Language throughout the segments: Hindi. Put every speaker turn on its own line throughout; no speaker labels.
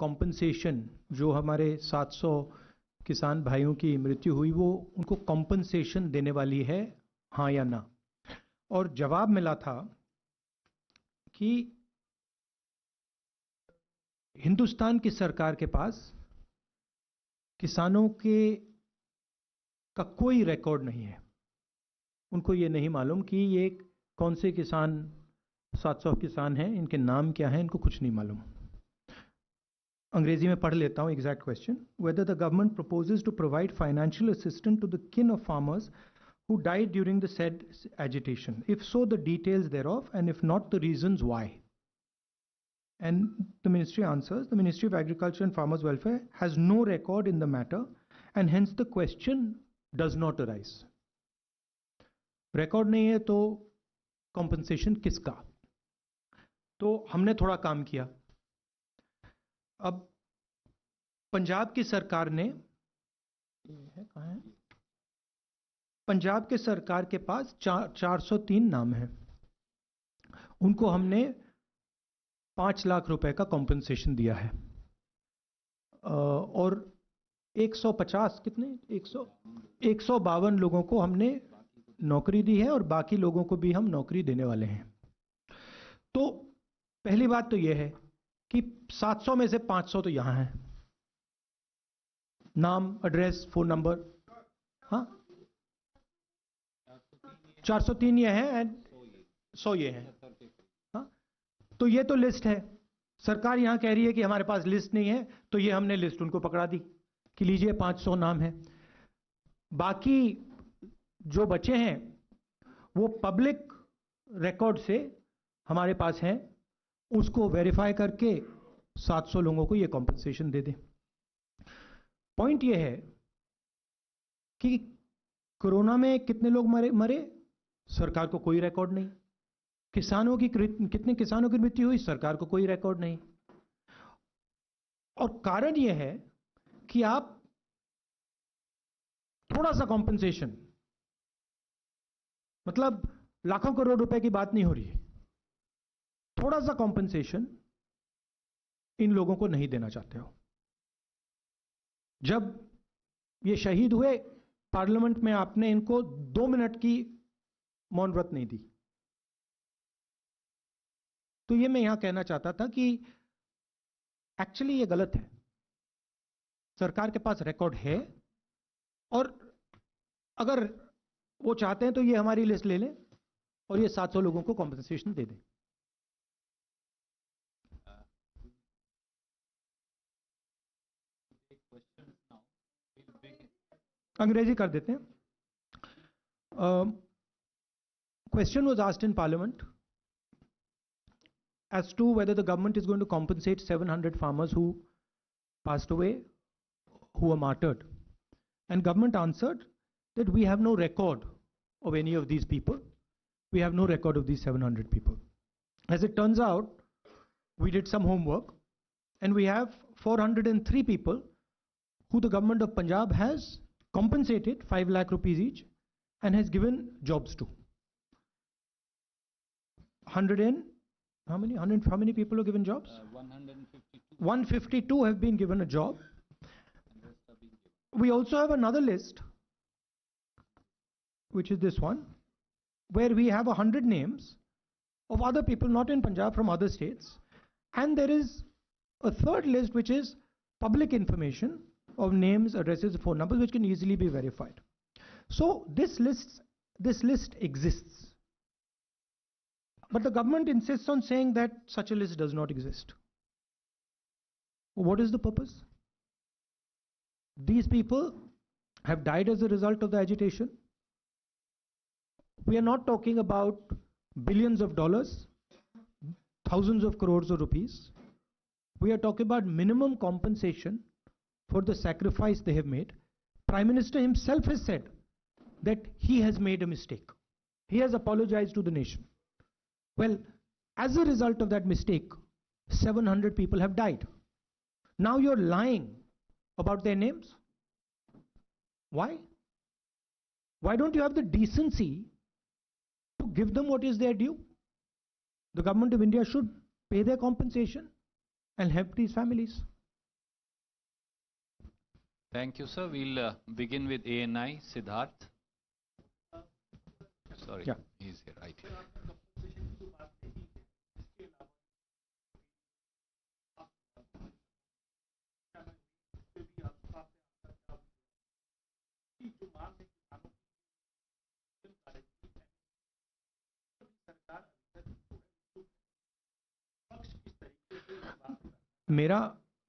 कॉम्पनसेशन, जो हमारे 700 किसान भाइयों की मृत्यु हुई, वो उनको कॉम्पनसेशन देने वाली है, हाँ या ना? और जवाब मिला था कि हिंदुस्तान की सरकार के पास किसानों का कोई रिकॉर्ड नहीं है। उनको ये नहीं मालूम कि ये कौन से किसान, 700 किसान हैं, इनके नाम क्या हैं, इनको कुछ नहीं मालूम। अंग्रेजी में पढ़ लेता हूं exact question. Whether the government proposes to provide financial assistance to the kin of farmers who died during the said agitation. If so, the details thereof, and if not, the reasons why. And the ministry answers, the Ministry of Agriculture and Farmers Welfare has no record in the matter, and hence the question does not arise. Record नहीं है तो compensation किसका? तो हमने थोड़ा काम किया। अब पंजाब की सरकार ने, कहाँ है? पंजाब के सरकार के पास 403 नाम हैं। उनको हमने 5 लाख रुपए का कॉम्पनसेशन दिया है। और 150 कितने 152 लोगों को हमने नौकरी दी है, और बाकी लोगों को भी हम नौकरी देने वाले हैं। तो पहली बात तो यह है कि 700 में से 500 तो यहां हैं, नाम, एड्रेस, फोन नंबर। हाँ, 403 ये है एंड 100 ये है। हाँ, तो ये तो लिस्ट है। सरकार यहां कह रही है कि हमारे पास लिस्ट नहीं है, तो ये हमने लिस्ट उनको पकड़ा दी कि लीजिए 500 नाम है। बाकी जो बचे हैं वो पब्लिक रिकॉर्ड से हमारे पास हैं, उसको वेरीफाई करके 700 लोगों को ये कॉम्पनसेशन दे दें। पॉइंट ये है कि कोरोना में कितने लोग मरे, सरकार को कोई रिकॉर्ड नहीं। कितने किसानों की मृत्यु हुई, सरकार को कोई रिकॉर्ड नहीं। और कारण यह है कि आप थोड़ा सा कॉम्पनसेशन, मतलब लाखों करोड़ रुपए की बात नहीं हो रही है, थोड़ा सा कॉम्पनसेशन इन लोगों को नहीं देना चाहते हो। जब ये शहीद हुए, पार्लियामेंट में आपने इनको 2 मिनट की मौन व्रत नहीं दी। तो ये मैं यहां कहना चाहता था कि एक्चुअली ये गलत है। सरकार के पास रिकॉर्ड है, और अगर वो चाहते हैं तो ये हमारी लिस्ट ले लें और ये 700 लोगों को कॉम्पनसेशन दे दें। अंग्रेजी कर देते हैं। Question was asked in Parliament as to whether the government is going to compensate 700 farmers who passed away, who were martyred. And government answered that we have no record of any of these people. We have no record of these 700 people. As it turns out, we did some homework, and we have 403 people who the government of Punjab has compensated 5 lakh rupees each and has given jobs to. 100 and how many people have given jobs? 152 have been given a job. We also have another list, which is this one, where we have 100 names of other people not in Punjab, from other states, and there is a third list which is public information of names, addresses, phone numbers, which can easily be verified. So this list exists. But the government insists on saying that such a list does not exist. What is the purpose? These people have died as a result of the agitation. We are not talking about billions of dollars, thousands of crores of rupees. We are talking about minimum compensation for the sacrifice they have made. Prime Minister himself has said that he has made a mistake. He has apologized to the nation. Well, as a result of that mistake, 700 people have died. Now you're lying about their names. Why? Why don't you have the decency to give them what is their due? The government of India should pay their compensation and help these families.
Thank you, sir. We'll begin with ANI. Siddharth. Sorry,
Yeah.
he's here, right here.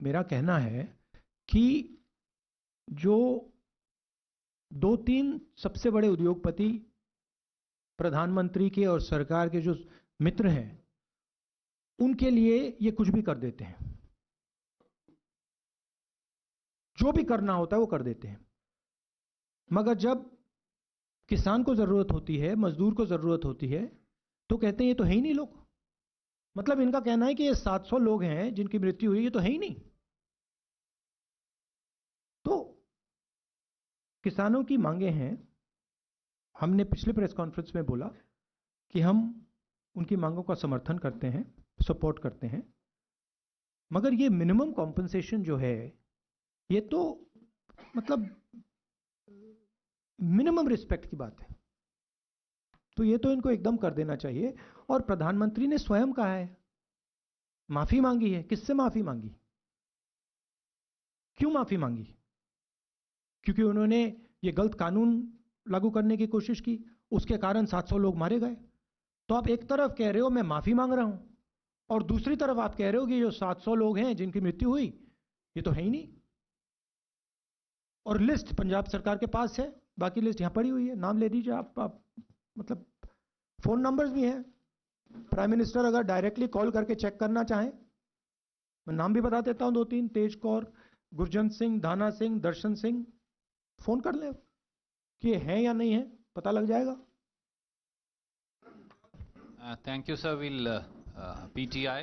मेरा कहना है कि जो 2-3 सबसे बड़े उद्योगपति प्रधानमंत्री के और सरकार के जो मित्र हैं, उनके लिए ये कुछ भी कर देते हैं, जो भी करना होता है वो कर देते हैं। मगर जब किसान को जरूरत होती है, मजदूर को जरूरत होती है, तो कहते हैं ये तो है ही नहीं लोग। मतलब इनका कहना है कि ये 700 लोग हैं जिनकी मृत्यु हुई, ये तो है ही नहीं। तो किसानों की मांगे हैं। हमने पिछले प्रेस कॉन्फ्रेंस में बोला कि हम उनकी मांगों का समर्थन करते हैं, सपोर्ट करते हैं, मगर ये मिनिमम कॉम्पनसेशन जो है, ये तो मतलब मिनिमम रिस्पेक्ट की बात है। तो ये तो इनको एकदम कर देना चाहिए। और प्रधानमंत्री ने स्वयं कहा है, माफी मांगी है। किससे माफी मांगी? क्यों माफी मांगी? क्योंकि उन्होंने ये गलत कानून लागू करने की कोशिश की, उसके कारण 700 लोग मारे गए। तो आप एक तरफ कह रहे हो मैं माफी मांग रहा हूं, और दूसरी तरफ आप कह रहे हो कि जो 700 लोग हैं जिनकी मृत्यु हुई, ये तो है ही नहीं। और लिस्ट पंजाब सरकार के पास है, बाकी लिस्ट यहां पड़ी हुई है, नाम ले दीजिए आप मतलब फोन नंबर्स भी हैं। प्राइम मिनिस्टर अगर डायरेक्टली कॉल करके चेक करना चाहें, मैं नाम भी बता देता हूं 2-3, तेज कौर, गुरजंत सिंह, दाना सिंह, दर्शन सिंह। फोन कर ले कि है या नहीं है, पता लग जाएगा।
Thank you, sir. We'll PTI.